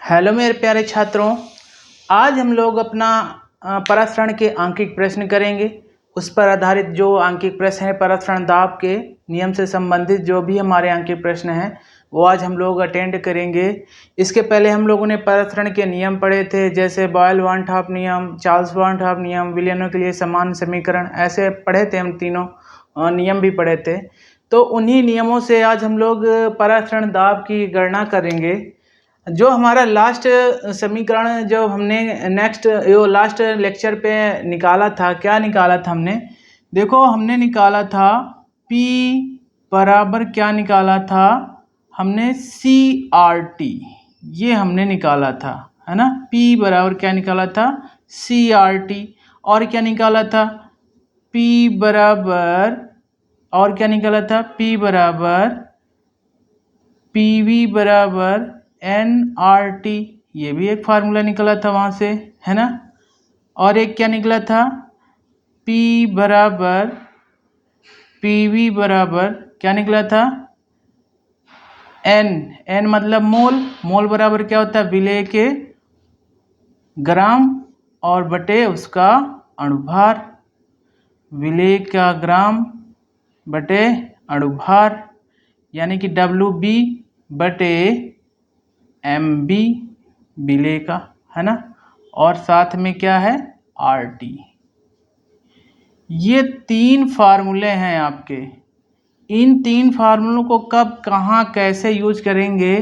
Hello मेरे प्यारे छात्रों, आज हम लोग अपना परासरण के आंकिक प्रश्न करेंगे। उस पर आधारित जो आंकिक प्रश्न है, परासरण दाब के नियम से संबंधित जो भी हमारे आंकिक प्रश्न हैं वो आज हम लोग अटेंड करेंगे। इसके पहले हम लोगों ने परासरण के नियम पढ़े थे, जैसे बॉयल वन टॉप नियम, चार्ल्स वन टॉप नियम, विलयनों के लिए समान समीकरण, ऐसे पढ़े थे। हम तीनों नियम भी पढ़े थे। तो उन्हीं नियमों से आज हम लोग परासरण दाब की गणना करेंगे। जो हमारा लास्ट समीकरण जो हमने लास्ट लेक्चर पे निकाला था, क्या निकाला था हमने? देखो, हमने निकाला था P बराबर क्या निकाला था हमने? CRT, ये हमने निकाला था, है ना। P बराबर क्या निकाला था? CRT। और क्या निकाला था? P बराबर, और क्या निकाला था? P बराबर PV बराबर NRT, ये भी एक फार्मूला निकला था वहाँ से, है ना। और एक क्या निकला था? P बराबर PV बराबर क्या निकला था? N मतलब मोल बराबर क्या होता है? विलेय के ग्राम और बटे उसका अणुभार, विलेय का ग्राम बटे अणुभार, यानी कि WB बटे MB विलेय का, है ना। और साथ में क्या है? RT। ये तीन फार्मूले हैं आपके। इन तीन फार्मूलों को कब, कहाँ, कैसे यूज करेंगे,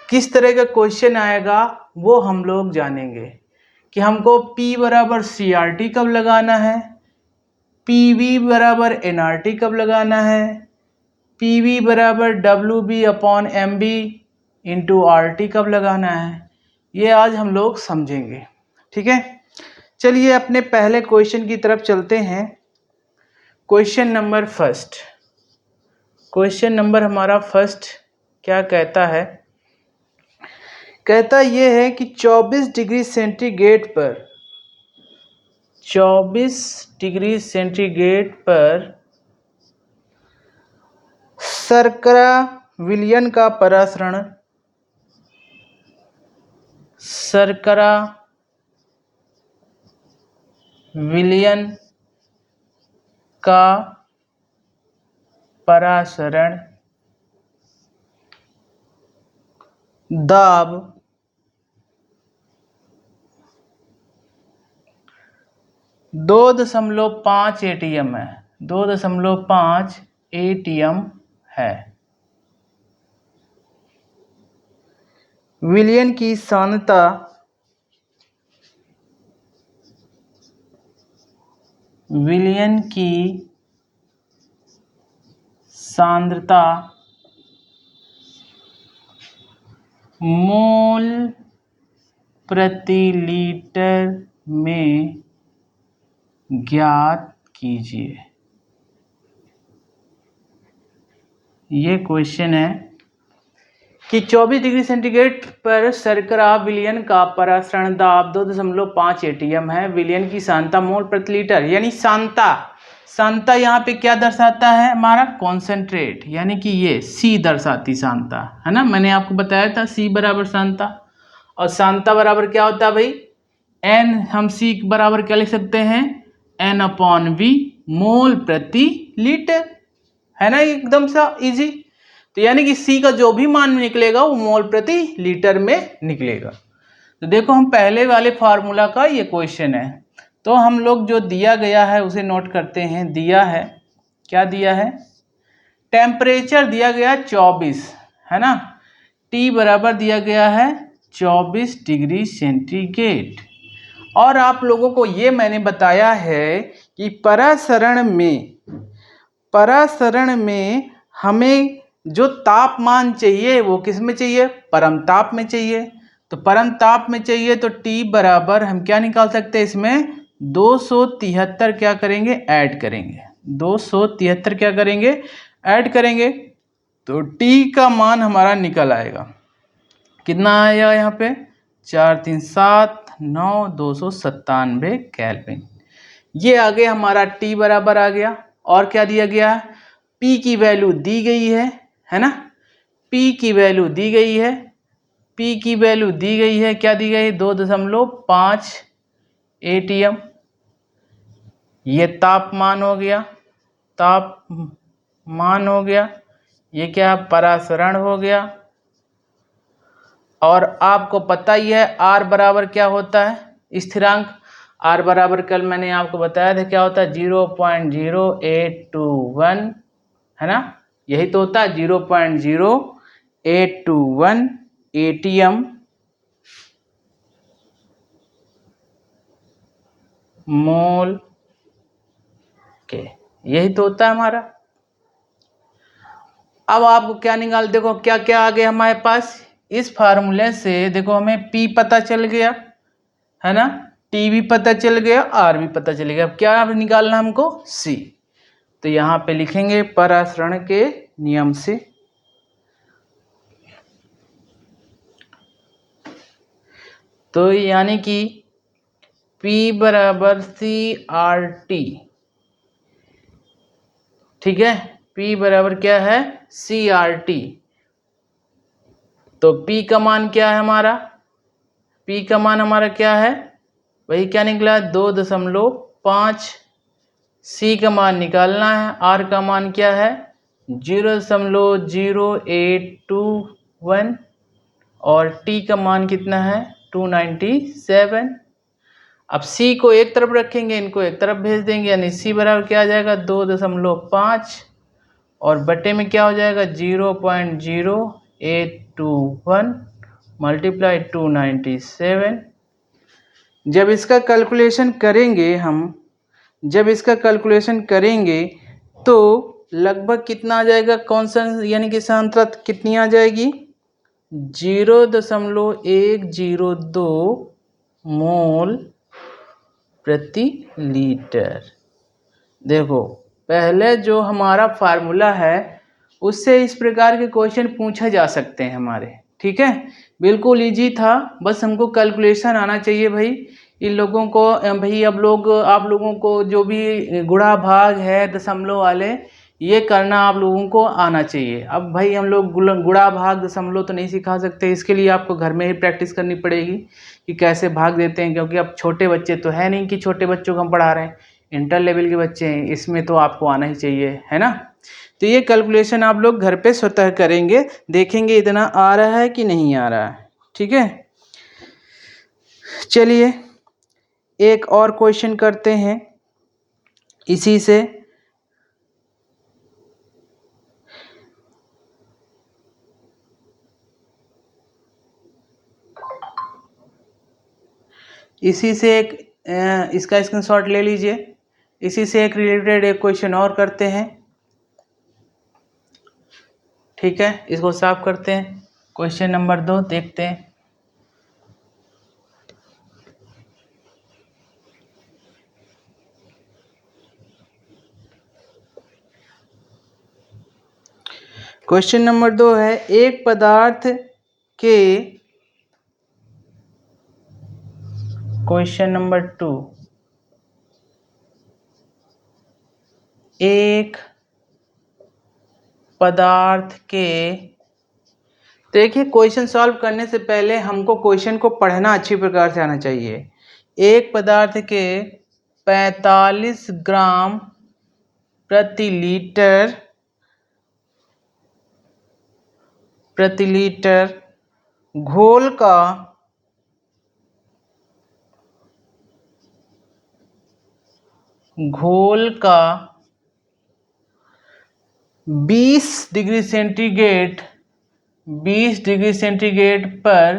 किस तरह का क्वेश्चन आएगा, वो हम लोग जानेंगे। कि हमको P बराबर CRT कब लगाना है, PV बराबर NRT कब लगाना है, PV बराबर WB upon MB into RT कब लगाना है, ये आज हम लोग समझेंगे। ठीक है, चलिए अपने पहले क्वेश्चन की तरफ चलते हैं। Question number first, question number हमारा फर्स्ट क्या कहता है? कहता यह है कि 24 डिग्री सेंटीग्रेड पर, 24 डिग्री सेंटीग्रेड पर शर्करा विलयन का परासरण, शर्करा विलयन का परासरण दाब 2.5 ATM है, 2.5 ATM है। विलयन की सांद्रता, विलयन की सांद्रता मोल प्रति लीटर में ज्ञात कीजिए। ये क्वेश्चन है कि 24 डिग्री सेंटीग्रेड पर शर्करा विलयन का परासरण दाब 2.5 ATM है। विलयन की सांद्रता मोल प्रति लीटर, यानी सांद्रता यहाँ पे क्या दर्शाता है? हमारा कॉन्सेंट्रेट, यानी कि ये C दर्शाती सांद्रता, है ना। मैंने आपको बताया था C बराबर सांद्रता, और सांद्रता बराबर क्या होता है भाई? N, हम C बराबर क्या लिख सकते हैं? N अपॉन V मोल प्रति लीटर, है ना। एकदम सा इजी। तो यानी कि C का जो भी मान निकलेगा वो मोल प्रति लीटर में निकलेगा। तो देखो, हम पहले वाले फार्मूला का ये क्वेश्चन है, तो हम लोग जो दिया गया है उसे नोट करते हैं। दिया है, क्या दिया है? टेम्परेचर दिया गया 24, है ना। T बराबर दिया गया है 24 डिग्री सेंटीग्रेड। और आप लोगों को ये मैंने बताया है कि परासरण में हमें जो तापमान चाहिए वो किस में चाहिए? परम ताप में चाहिए। तो परम ताप में चाहिए तो T बराबर हम क्या निकाल सकते हैं? इसमें 273 क्या करेंगे? ऐड करेंगे। 273 क्या करेंगे? ऐड करेंगे। तो T का मान हमारा निकल आएगा। कितना आया यहाँ पे? 4 3 7 9 297 केल्विन। ये आगे हमारा T बराबर आ गया। और क्या दिया गया? P की वैल्यू दी गई है ना। P की वैल्यू दी गई है P की वैल्यू दी गई है, क्या दी गई? 2.5 ATM। ये तापमान हो गया, तापमान हो गया। ये क्या? परासरण हो गया। और आपको पता ही है R बराबर क्या होता है? स्थिरांक। R बराबर कल मैंने आपको बताया था क्या होता है? 0.0821, है ना? यही तो होता है 0.0821 ATM मोल के, यही तो होता है हमारा। अब आपको क्या निकाल, देखो क्या क्या आ गया हमारे पास इस फार्मूले से। देखो हमें P पता चल गया, है ना? T भी पता चल गया, R भी पता चल गया। अब क्या निकालना हमको? C। तो यहाँ पे लिखेंगे परासरण के नियम से। तो यानी कि P बराबर CRT, ठीक है? P बराबर क्या है? CRT। तो P का मान क्या है हमारा? P का मान हमारा क्या है? वही क्या निकला? 2.5। C का मान निकालना है। R का मान क्या है? 0.0821 और T का मान कितना है? 297। अब C को एक तरफ रखेंगे, इनको एक तरफ भेज देंगे, यानी C बराबर क्या आ जाएगा? 2.5 और बटे में क्या हो जाएगा? 0.0821 मल्टीप्लाई 297। जब इसका कैलकुलेशन करेंगे जब इसका कैलकुलेशन करेंगे तो लगभग कितना आ जाएगा? कॉन्स्टेंट यानी कि सांद्रता कितनी आ जाएगी? 0.102 मोल प्रति लीटर। देखो पहले जो हमारा फार्मूला है उससे इस प्रकार के क्वेश्चन पूछे जा सकते हैं हमारे, ठीक है? बिल्कुल इजी था, बस हमको कैलकुलेशन आना चाहिए भाई। इन लोगों को भाई आप लोगों को जो भी गुणा भाग है दशमलव वाले, ये करना आप लोगों को आना चाहिए। अब भाई हम लोग गुणा भाग दशमलव तो नहीं सिखा सकते, इसके लिए आपको घर में ही प्रैक्टिस करनी पड़ेगी कि कैसे भाग देते हैं, क्योंकि अब छोटे बच्चे तो है नहीं कि छोटे बच्चों को हम पढ़ा रहे हैं, इंटर लेवल के बच्चे हैं, इसमें तो आपको आना ही चाहिए, है ना? तो ये कैलकुलेशन आप लोग घर पे स्वतः करेंगे, देखेंगे इतना आ रहा है कि नहीं आ रहा है, ठीक है? चलिए एक और क्वेश्चन करते हैं इसी से। इसी से एक इसका स्क्रीनशॉट ले लीजिए। इसी से एक रिलेटेड एक क्वेश्चन और करते हैं, ठीक है? इसको साफ करते हैं। क्वेश्चन नंबर 2 देखते हैं। क्वेश्चन नंबर 2 है, एक पदार्थ के, क्वेश्चन नंबर 2, एक पदार्थ के, देखिए क्वेश्चन सॉल्व करने से पहले हमको क्वेश्चन को पढ़ना अच्छी प्रकार से आना चाहिए। एक पदार्थ के 45 ग्राम प्रति लीटर घोल का 20 डिग्री सेंटीग्रेड पर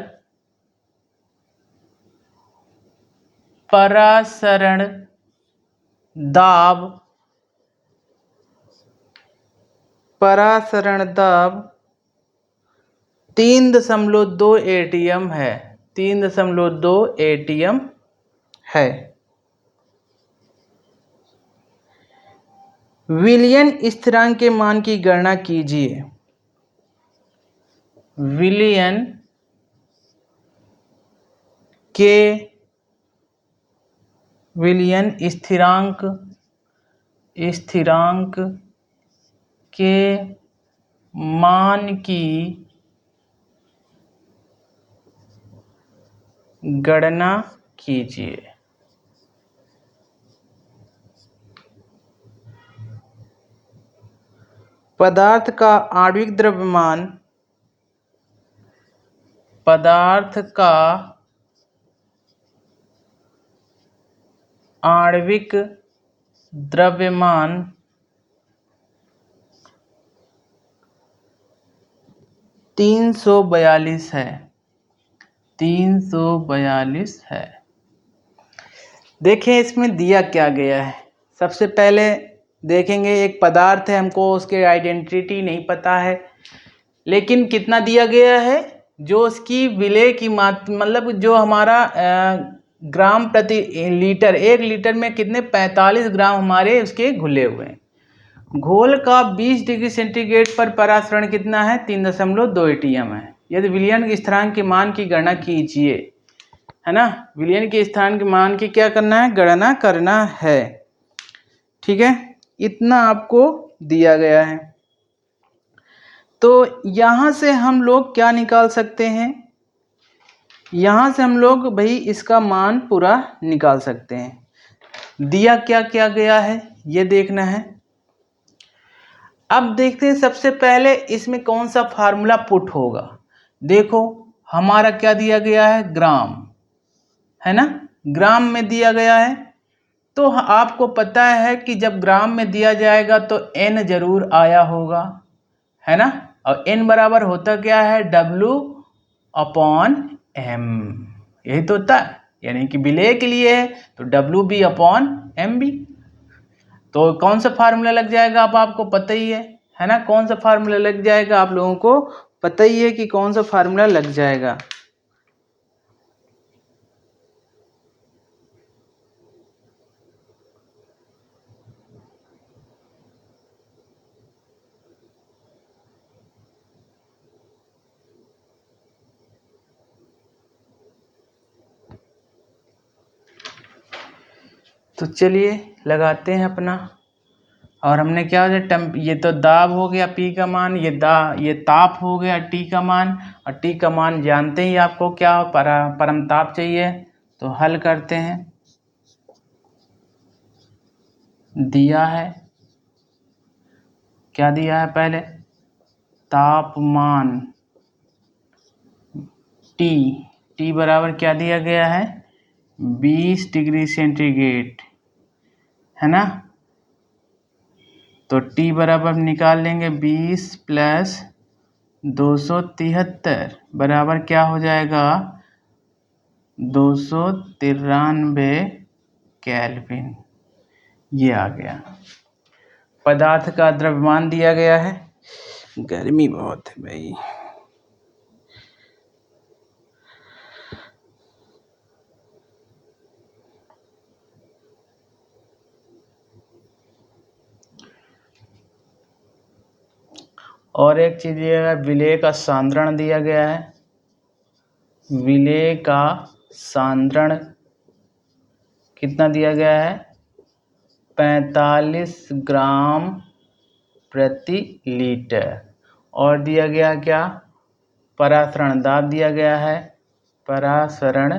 परासरण दाब 3.2 ATM है, 3.2 ATM है। विलियन स्थिरांक के मान की गणना कीजिए। विलियन स्थिरांक के मान की गणना कीजिए। पदार्थ का आणविक द्रव्यमान, पदार्थ का आणविक द्रव्यमान 342 है। 342 है। देखें इसमें दिया क्या गया है। सबसे पहले देखेंगे एक पदार्थ है, हमको उसके आइडेंटिटी नहीं पता है, लेकिन कितना दिया गया है, जो उसकी विलेय की मात्रा, मतलब जो हमारा ग्राम प्रति लीटर, 1 लीटर में कितने 45 ग्राम हमारे उसके घुले हुए हैं। घोल का 20 डिग्री सेंटीग्रेड पर परासरण कितना है, 3.2 एटीएम है। यदि विलयन के स्थिरांक के मान की गणना कीजिए, है ना। विलयन के स्थान के मान की क्या करना है, गणना करना है। ठीक है, इतना आपको दिया गया है। तो यहां से हम लोग क्या निकाल सकते हैं, यहां से हम लोग भाई इसका मान पूरा निकाल सकते हैं। दिया क्या क्या गया है ये देखना है। अब देखते हैं सबसे पहले इसमें कौन सा फार्मूला पुट होगा। देखो हमारा क्या दिया गया है, ग्राम, है ना, ग्राम में दिया गया है। तो आपको पता है कि जब ग्राम में दिया जाएगा तो n जरूर आया होगा, है ना। और n बराबर होता क्या है, W/m, यही तो होता है, यानी कि विलेय के लिए है तो WB/MB। तो कौन सा फार्मूला लग जाएगा, अब आपको पता ही है ना, कौन सा फार्मूला लग जाएगा, आप लोगों को पता ही है कि कौन सा फार्मूला लग जाएगा। तो चलिए लगाते हैं अपना। और हमने क्या हो, ये तो दाब हो गया P का मान, ये ताप हो गया T का मान, और T का मान जानते ही आपको क्या हो, परम ताप चाहिए। तो हल करते हैं। दिया है, क्या दिया है, पहले तापमान T बराबर क्या दिया गया है, 20 डिग्री सेंटीग्रेड, है ना। तो T बराबर निकाल लेंगे 20 + 273 बराबर क्या हो जाएगा, 293 केल्विन। ये आ गया। पदार्थ का द्रव्यमान दिया गया है। गर्मी बहुत है भाई। और एक चीज दिया गया, विलेय का सांद्रण दिया गया है। विलेय का सांद्रण कितना दिया गया है, 45 ग्राम प्रति लीटर। और दिया गया क्या, परासरण दाब दिया गया है। परासरण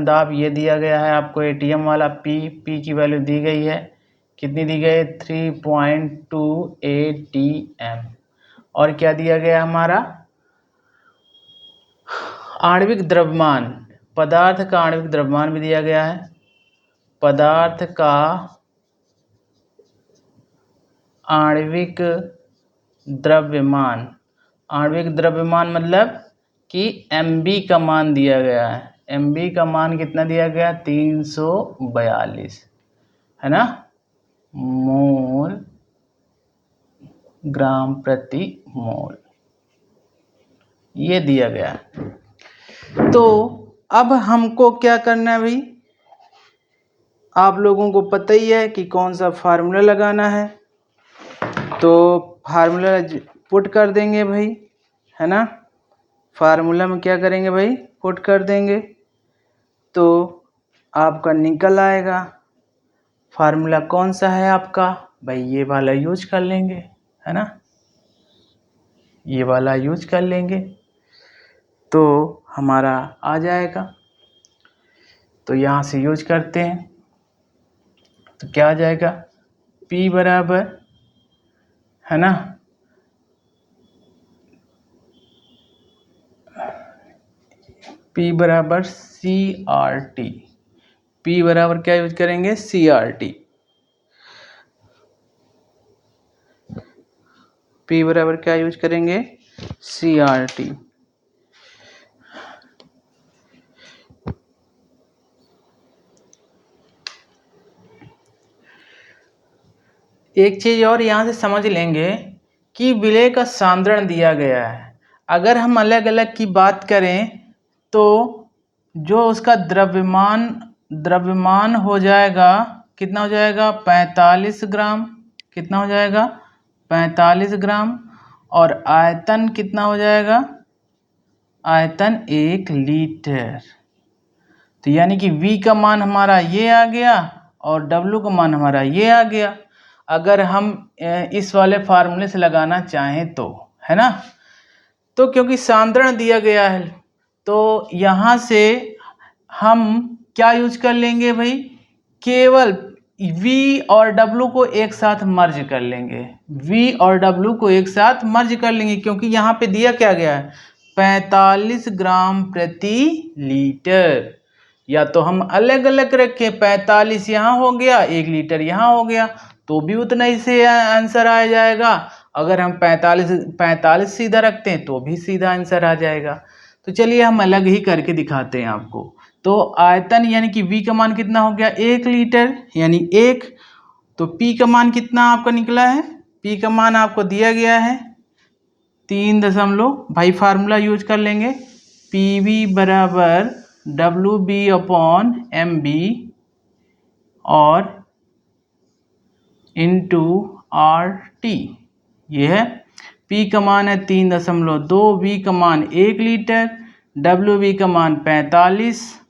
दाब ये दिया गया है आपको, एटीएम वाला P की वैल्यू दी गई है, कितनी दी गई, 3.2 ATM। और क्या दिया गया हमारा, आणविक द्रव्यमान, पदार्थ का आणविक द्रव्यमान भी दिया गया है। पदार्थ का आणविक द्रव्यमान, आणविक द्रव्यमान मतलब कि MB का मान दिया गया है। MB का मान कितना दिया गया, 342, है ना, मोल, ग्राम प्रति मोल, ये दिया गया। तो अब हमको क्या करना है भाई, आप लोगों को पता ही है कि कौन सा फार्मूला लगाना है। तो फार्मूला पुट कर देंगे भाई, है ना। फार्मूला में क्या करेंगे भाई, पुट कर देंगे तो आपका निकल आएगा। फार्मूला कौन सा है आपका भाई, ये वाला यूज कर लेंगे, है ना, ये वाला यूज कर लेंगे। तो हमारा आ जाएगा। तो यहाँ से यूज करते हैं तो क्या आ जाएगा, P बराबर है ना P बराबर CRT। P बराबर क्या यूज करेंगे, CRT। P बराबर क्या यूज करेंगे, CRT। एक चीज और यहाँ से समझ लेंगे कि विलय का सांद्रण दिया गया है। अगर हम अलग अलग की बात करें तो जो उसका द्रव्यमान हो जाएगा, कितना हो जाएगा, 45 ग्राम। कितना हो जाएगा, 45 ग्राम। और आयतन कितना हो जाएगा, आयतन 1 लीटर। तो यानी कि V का मान हमारा ये आ गया और W का मान हमारा ये आ गया। अगर हम इस वाले फार्मूले से लगाना चाहें तो, है ना। तो क्योंकि सांद्रण दिया गया है तो यहाँ से हम क्या यूज कर लेंगे भाई, केवल V और W को एक साथ मर्ज कर लेंगे। V और W को एक साथ मर्ज कर लेंगे क्योंकि यहाँ पे दिया क्या गया है, 45 ग्राम प्रति लीटर। या तो हम अलग अलग रखें, 45 यहाँ हो गया, 1 लीटर यहाँ हो गया, तो भी उतना ही से आंसर आ जाएगा। अगर हम 45 सीधा रखते हैं तो भी सीधा आंसर आ जाएगा। तो चलिए हम अलग ही करके दिखाते हैं आपको। तो आयतन यानी कि V का मान कितना हो गया, 1 लीटर यानी 1। तो P का मान कितना आपका निकला है, P का मान आपको दिया गया है 3 भाई फार्मूला यूज कर लेंगे, PV बराबर WB/MB और इंटू RT। ये है P का मान है 3.2, V का मान 1 लीटर, WB का मान 45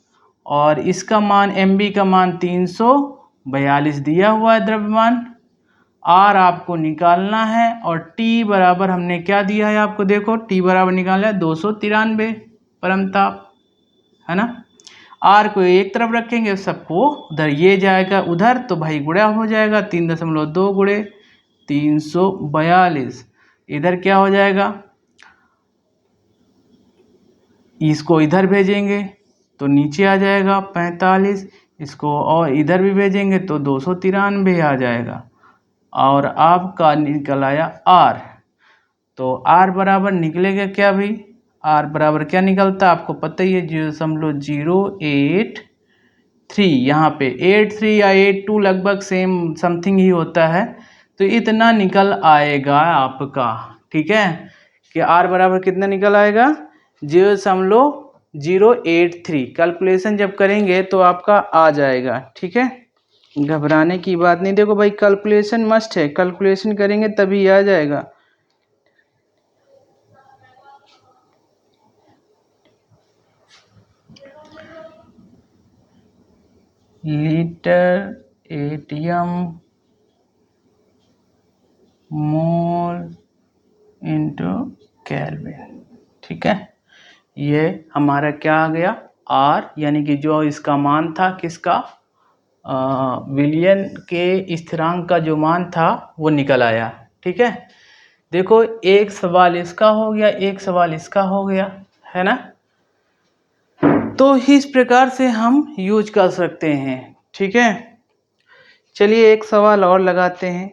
और इसका मान MB का मान 342 दिया हुआ है द्रव्यमान। R आपको निकालना है और T बराबर हमने क्या दिया है आपको, देखो T बराबर निकाला है 293 परमताप, है ना। R को एक तरफ रखेंगे, सबको उधर ये जाएगा उधर, तो भाई गुणा हो जाएगा 3.2 गुणे 342। इधर क्या हो जाएगा, इसको इधर भेजेंगे तो नीचे आ जाएगा 45, इसको और इधर भी भेजेंगे तो 293 आ जाएगा। और आपका निकल आया R। तो R बराबर निकलेगा क्या भाई, R बराबर क्या निकलता है आपको पता ही है, 0.083। यहाँ पे 83 या 82 लगभग सेम समथिंग ही होता है, तो इतना निकल आएगा आपका। ठीक है कि R बराबर कितना निकल आएगा, 0.083। कैलकुलेशन जब करेंगे तो आपका आ जाएगा। ठीक है, घबराने की बात नहीं। देखो भाई कैलकुलेशन मस्ट है, कैलकुलेशन करेंगे तभी आ जाएगा। Litre ATM mole into kelvin. ठीक है, ये हमारा क्या आ गया, R यानी कि जो इसका मान था किसका, विलियन के स्थिरांक का जो मान था वो निकल आया। ठीक है, देखो एक सवाल इसका हो गया, एक सवाल इसका हो गया, है ना। तो इस प्रकार से हम यूज कर सकते हैं। ठीक है, चलिए एक सवाल और लगाते हैं।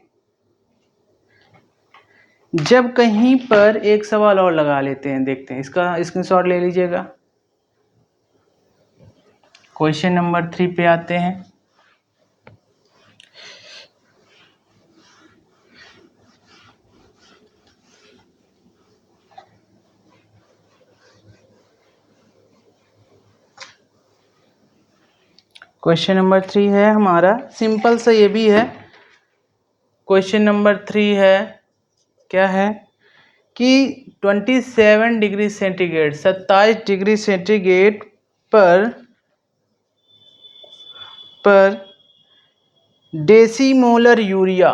जब कहीं पर एक सवाल और लगा लेते हैं, देखते हैं, इसका स्क्रीनशॉट ले लीजिएगा। क्वेश्चन नंबर 3 पे आते हैं। क्वेश्चन नंबर 3 है हमारा, सिंपल सा ये भी है। क्वेश्चन नंबर 3 है, क्या है कि 27 डिग्री सेंटीग्रेड, 27 डिग्री सेंटीग्रेड पर डेसीमोलर यूरिया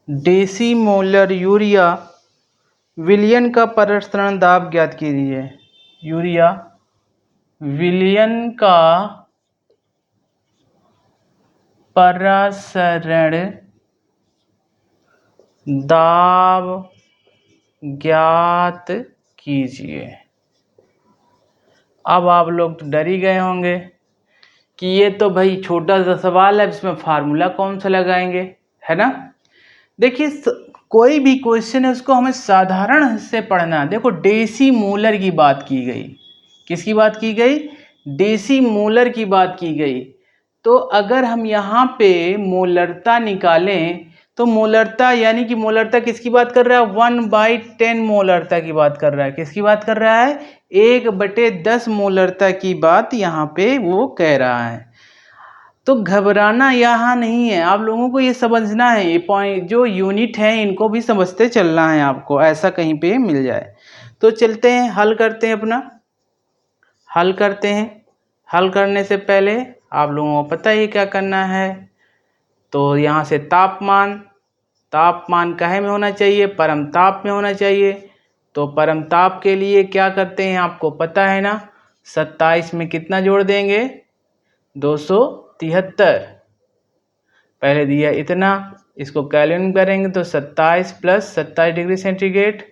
डेसीमोलर यूरिया विलयन का प्रसरण दाब ज्ञात कीजिए। यूरिया विलयन का प्रसरण दाब ज्ञात कीजिए। अब आप लोग तो डर ही गए होंगे कि ये तो भाई छोटा सा सवाल है, इसमें फार्मूला कौन सा लगाएंगे, है ना। देखिए कोई भी क्वेश्चन है उसको हमें साधारण से पढ़ना है। देखो डेसीमोलर की बात की गई, किसकी बात की गई, डेसीमोलर की बात की गई। तो अगर हम यहाँ पे मोलरता निकालें तो मोलरता यानी कि मोलरता किसकी बात कर रहा है, 1/10 मोलरता की बात कर रहा है। किसकी बात कर रहा है, 1/10 मोलरता की बात यहाँ पे वो कह रहा है। तो घबराना यहाँ नहीं है, आप लोगों को ये समझना है, ये पॉइंट जो यूनिट है इनको भी समझते चलना है आपको, ऐसा कहीं पे मिल जाए। तो चलते हैं हल करते हैं, अपना हल करते हैं। हल करने से पहले आप लोगों को पता ही क्या करना है। तो यहाँ से तापमान, तापमान काहे में होना चाहिए, परम ताप में होना चाहिए। तो परम ताप के लिए क्या करते हैं आपको पता है ना, 27 में कितना जोड़ देंगे, 273। पहले दिया इतना, इसको कैलकुलेट करेंगे तो 27 प्लस 27 डिग्री सेंटीग्रेड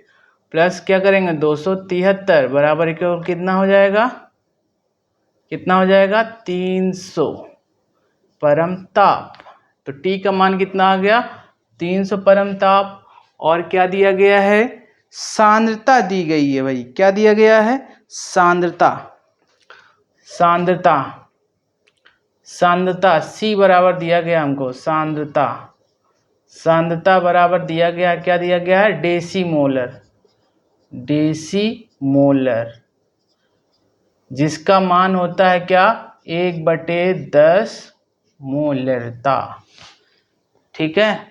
प्लस क्या करेंगे 273 बराबर इक्वल कितना हो जाएगा, कितना हो जाएगा 300 परम ताप। तो टी का मान कितना आ गया 300 परम ताप। और क्या दिया गया है, सांद्रता दी गई है भाई, क्या दिया गया है, सांद्रता। सांद्रता सांद्रता C बराबर दिया गया हमको, सांद्रता। सांद्रता बराबर दिया गया, क्या दिया गया है, डेसीमोलर। डेसीमोलर जिसका मान होता है क्या, 1/10 मोलरता। ठीक है।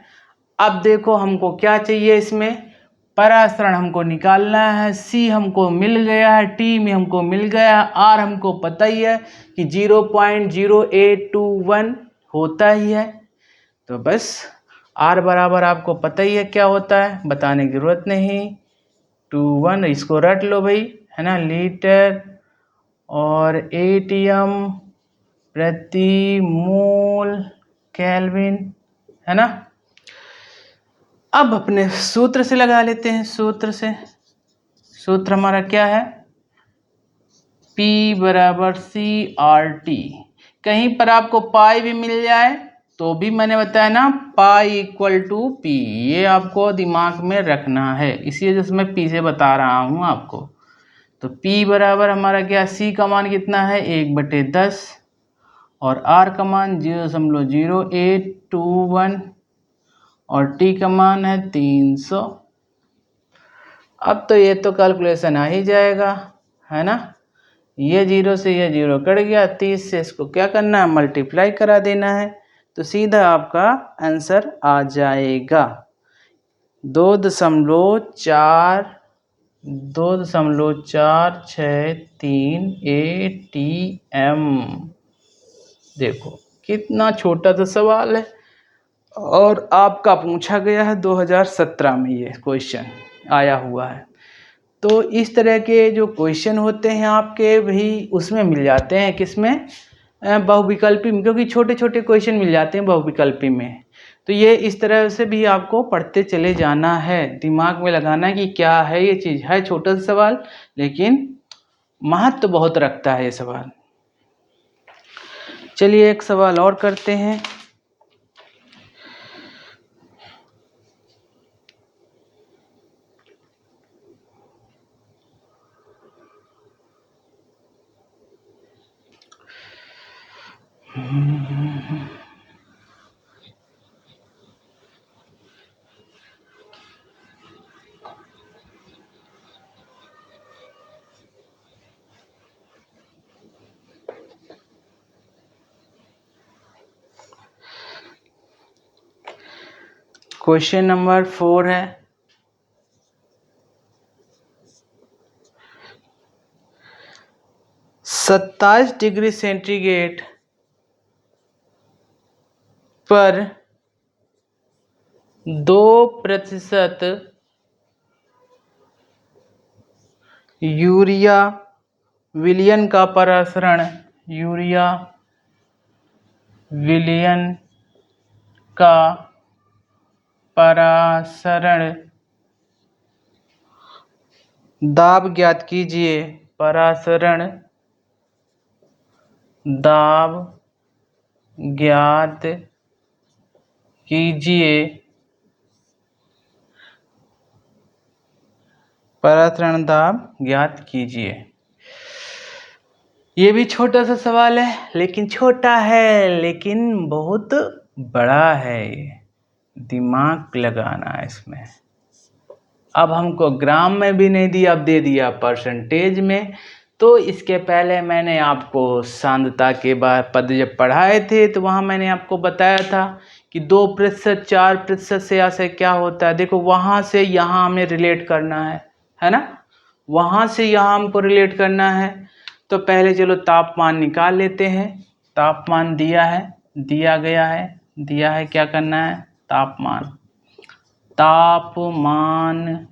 अब देखो हमको क्या चाहिए, इसमें परासरण हमको निकालना है। C हमको मिल गया है, T में हमको मिल गया है, R हमको पता ही है कि 0.0821 होता ही है। तो बस R बराबर आपको पता ही है क्या होता है, बताने की जरूरत नहीं, 21 इसको रट लो भाई, है ना, लीटर और एटीएम प्रति मोल केल्विन, है ना। अब अपने सूत्र से लगा लेते हैं, सूत्र से। सूत्र हमारा क्या है, P बराबर CRT। कहीं पर आपको पाई भी मिल जाए तो भी मैंने बताया ना, पाई इक्वल टू पी, ये आपको दिमाग में रखना है, इसी वजह से मैं P से बता रहा हूँ आपको। तो P बराबर हमारा क्या, C का मान कितना है 1/10 और R का मान 0.0821 और T का मान है 300। अब तो ये तो कैलकुलेशन आ ही जाएगा, है ना। ये 0 से ये 0 कट गया, 30 से इसको क्या करना है, मल्टीप्लाई करा देना है, तो सीधा आपका आंसर आ जाएगा 2.46 ATM। देखो कितना छोटा सा सवाल है और आपका पूछा गया है 2017 में, ये क्वेश्चन आया हुआ है। तो इस तरह के जो क्वेश्चन होते हैं आपके भी उसमें मिल जाते हैं, किसमें, बहुविकल्पी में, क्योंकि छोटे छोटे क्वेश्चन मिल जाते हैं बहुविकल्पी में। तो ये इस तरह से भी आपको पढ़ते चले जाना है, दिमाग में लगाना है कि क्या है ये चीज़, है छोटा सा सवाल लेकिन महत्व बहुत रखता है ये सवाल। चलिए एक सवाल और करते हैं। क्वेश्चन नंबर 4 है, 27 डिग्री सेंटीग्रेड पर 2% यूरिया विलयन का परासरण, यूरिया विलयन का परासरण दाब ज्ञात कीजिए, परासरण दाब ज्ञात कीजिए, परासरण दाब ज्ञात कीजिए। ये भी छोटा सा सवाल है, लेकिन छोटा है लेकिन बहुत बड़ा है, दिमाग लगाना है इसमें। अब हमको ग्राम में भी नहीं दिया, अब दे दिया परसेंटेज में। तो इसके पहले मैंने आपको सांद्रता के बाद पद जब पढ़ाए थे तो वहाँ मैंने आपको बताया था कि 2%, 4% से ऐसे क्या होता है। देखो वहाँ से यहाँ हमें रिलेट करना है ना, वहाँ से यहाँ हमको रिलेट करना है। तो पहले चलो तापमान निकाल लेते हैं। तापमान दिया है, दिया गया है, दिया है, क्या करना है, तापमान, तापमान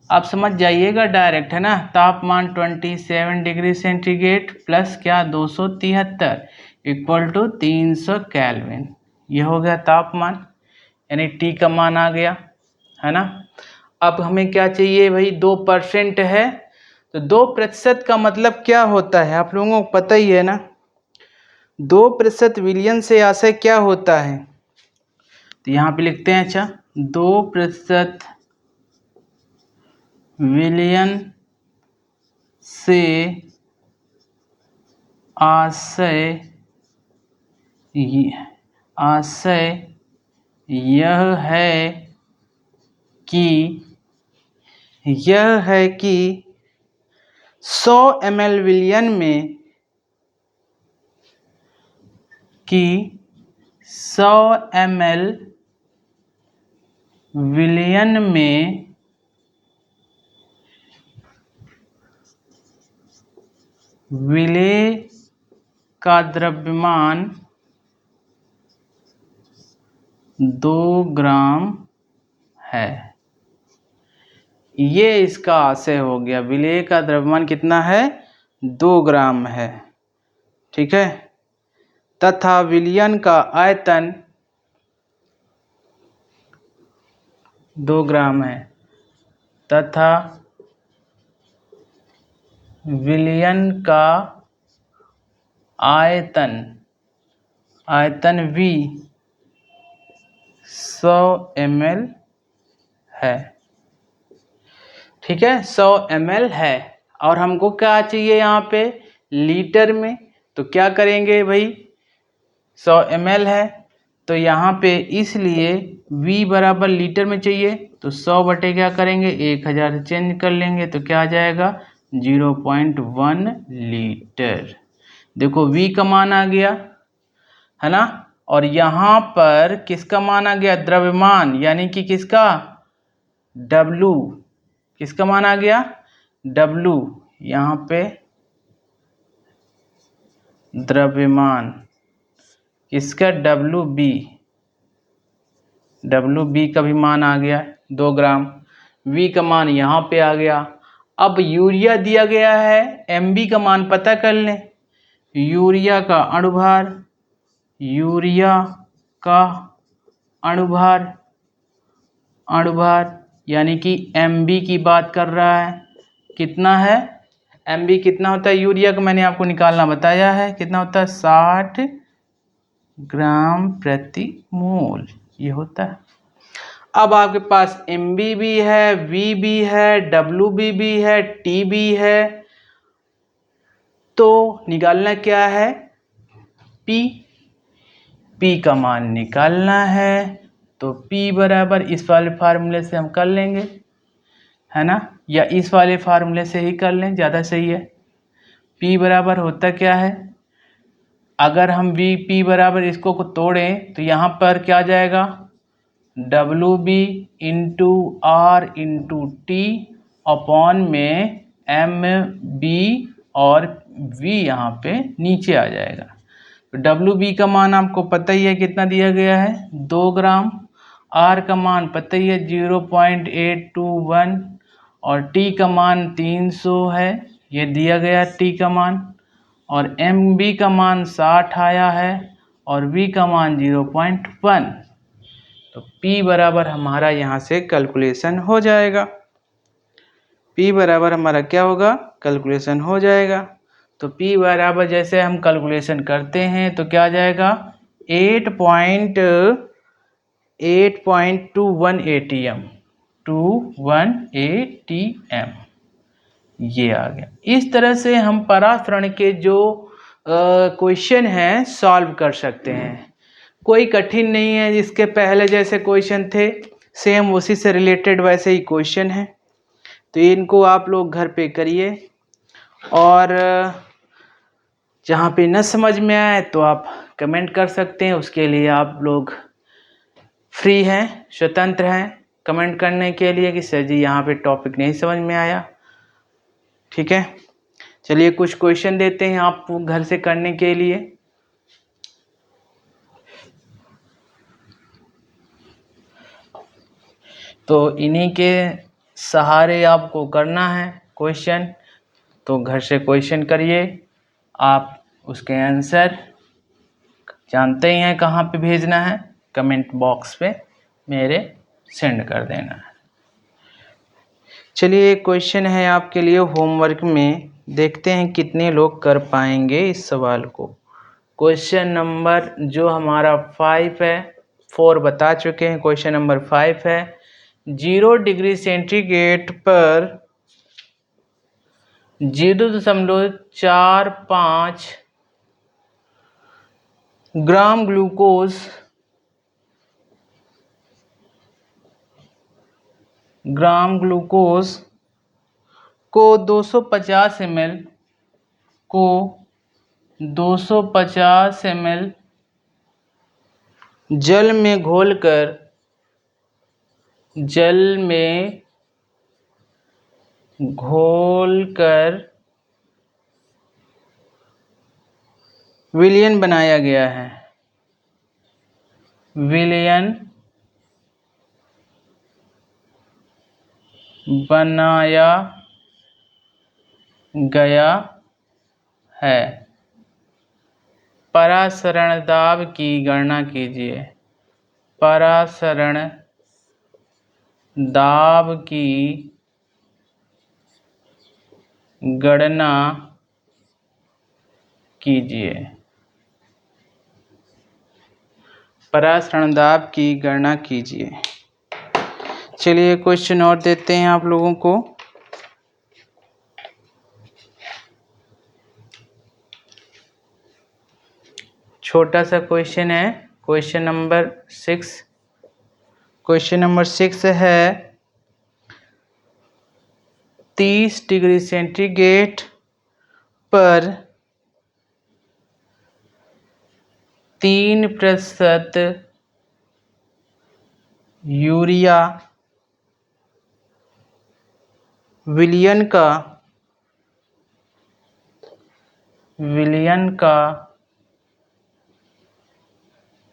आप समझ जाइएगा डायरेक्ट, है ना। तापमान 27 डिग्री सेंटीग्रेड प्लस क्या 273 इक्वल टू 300 केल्विन। ये हो गया तापमान, यानी टी का मान आ गया, है ना। अब हमें क्या चाहिए भाई, 2% है, तो 2% का मतलब क्या होता है आप लोगों को पता ही है ना। 2% विलयन से आशय क्या होता है, तो यहाँ पे लिखते हैं। अच्छा, 2% विलयन से आशय यह है कि 100 ml विलयन में, कि 100 ml विलयन में विलेय का द्रव्यमान 2 ग्राम है। ये इसका आशय हो गया, विलेय का द्रव्यमान कितना है, 2 ग्राम है, ठीक है। तथा विलयन का आयतन 2 ग्राम है, तथा विलयन का आयतन V 100 ml है, ठीक है, 100 ml है। और हमको क्या चाहिए यहाँ पे, लीटर में। तो क्या करेंगे भाई, 100 ml है तो यहाँ पे इसलिए V बराबर लीटर में चाहिए, तो 100 बटे क्या करेंगे, 1000 चेंज कर लेंगे, तो क्या आ जाएगा 0.1 लीटर। देखो V का मान आ गया, है ना। और यहाँ पर किसका मान आ गया, द्रव्यमान, यानी कि किसका, W, किसका मान आ गया, W। यहाँ पे द्रव्यमान किसका, WB का भी मान आ गया 2 ग्राम। V का मान यहाँ पे आ गया। अब यूरिया दिया गया है, MB का मान पता कर लें। यूरिया का अणुभार, यूरिया का अणुभार यानी कि MB की बात कर रहा है, कितना है, MB कितना होता है यूरिया का, मैंने आपको निकालना बताया है, कितना होता है 60 ग्राम प्रति मोल, ये होता है। अब आपके पास MB भी है, V भी है, WB भी है, T भी है, तो निकालना क्या है, P का मान निकालना है। तो P बराबर इस वाले फार्मूले से हम कर लेंगे, है ना, या इस वाले फार्मूले से ही कर लें, ज़्यादा सही है। P बराबर होता क्या है, अगर हम P बराबर इसको तोड़ें तो यहाँ पर क्या आ जाएगा, WB into R into T upon में MB और V यहाँ पे नीचे आ जाएगा। तो WB का मान आपको पता ही है कितना दिया गया है, 2 ग्राम। R का मान पता ही है 0.821 और T का मान 300 है, ये दिया गया T का मान, और MB का मान 60 आया है और V का मान 0.1। तो P बराबर हमारा यहाँ से कैलकुलेशन हो जाएगा। P बराबर हमारा क्या होगा, कैलकुलेशन हो जाएगा। तो P बराबर जैसे हम कैलकुलेशन करते हैं तो क्या आ जाएगा 8.21 ATM, 21 ATM, ये आ गया। इस तरह से हम परासरण के जो क्वेश्चन हैं सॉल्व कर सकते हैं, कोई कठिन नहीं है। इसके पहले जैसे क्वेश्चन थे सेम उसी से रिलेटेड वैसे ही क्वेश्चन है, तो इनको आप लोग घर पे करिए, और जहाँ पे न समझ में आए तो आप कमेंट कर सकते हैं, उसके लिए आप लोग फ्री हैं, स्वतंत्र हैं कमेंट करने के लिए कि सर जी यहाँ पे टॉपिक नहीं समझ में आया। ठीक है, चलिए कुछ क्वेश्चन देते हैं आपको घर से करने के लिए। तो इन्हीं के सहारे आपको करना है क्वेश्चन, तो घर से क्वेश्चन करिए। आप उसके आंसर जानते ही हैं कहाँ पे भेजना है, कमेंट बॉक्स पे मेरे सेंड कर देना है। चलिए एक क्वेश्चन है आपके लिए होमवर्क में, देखते हैं कितने लोग कर पाएंगे इस सवाल को। क्वेश्चन नंबर जो हमारा 5 है, 4 बता चुके हैं, क्वेश्चन नंबर 5 है 0 डिग्री सेंटीग्रेड पर 0.45 ग्राम ग्लूकोज को 250 ml जल में घोलकर विलयन बनाया गया है। परासरण दाब की गणना कीजिए। परासरण दाब की गणना कीजिए। परासरण दाब की गणना कीजिए। चलिए क्वेश्चन और देते हैं आप लोगों को। छोटा सा क्वेश्चन है, क्वेश्चन नंबर 6। क्वेश्चन नंबर 6 है 30 डिग्री सेंटीग्रेड पर 3% यूरिया विलयन का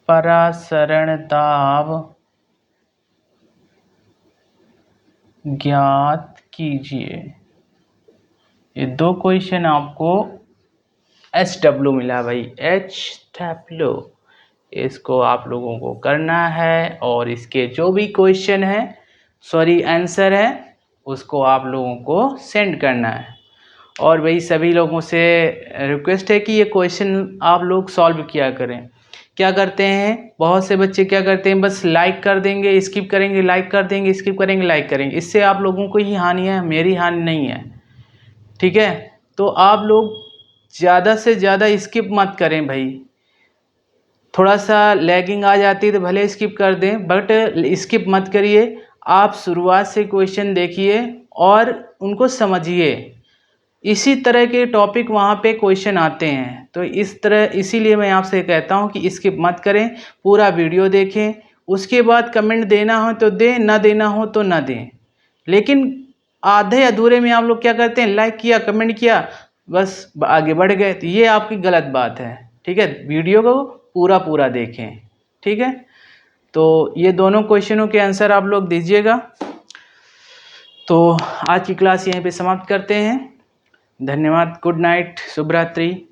परासरण दाब ज्ञात कीजिए। ये दो क्वेश्चन आपको HW मिला भाई, HW, इसको आप लोगों को करना है, और इसके जो भी क्वेश्चन है आंसर है उसको आप लोगों को सेंड करना है। और भाई सभी लोगों से रिक्वेस्ट है कि ये क्वेश्चन आप लोग सॉल्व किया करें। क्या करते हैं बहुत से बच्चे, क्या करते हैं बस लाइक कर देंगे, स्किप करेंगे, लाइक कर देंगे, स्किप करेंगे, लाइक करेंगे। इससे आप लोगों को ही हानि है, मेरी हानि नहीं है। ठीक है, तो आप लोग ज़्यादा से ज़्यादा स्किप मत करें भाई। थोड़ा सा लैगिंग आ जाती है तो भले स्किप कर दें, बट स्किप मत करिए। आप शुरुआत से क्वेश्चन देखिए और उनको समझिए। इसी तरह के टॉपिक वहाँ पे क्वेश्चन आते हैं, तो इस तरह इसीलिए मैं आपसे कहता हूँ कि स्किप मत करें, पूरा वीडियो देखें। उसके बाद कमेंट देना हो तो दें, ना देना हो तो ना दें। लेकिन आधे अधूरे में आप लोग क्या करते हैं, लाइक किया, कमेंट किया, बस आगे बढ़ गए, तो ये आपकी गलत बात है। ठीक है, वीडियो को पूरा देखें। ठीक है, तो ये दोनों क्वेश्चनों के आंसर आप लोग दीजिएगा। तो आज की क्लास यहीं पे समाप्त करते हैं। धन्यवाद, गुड नाइट, शुभ रात्रि।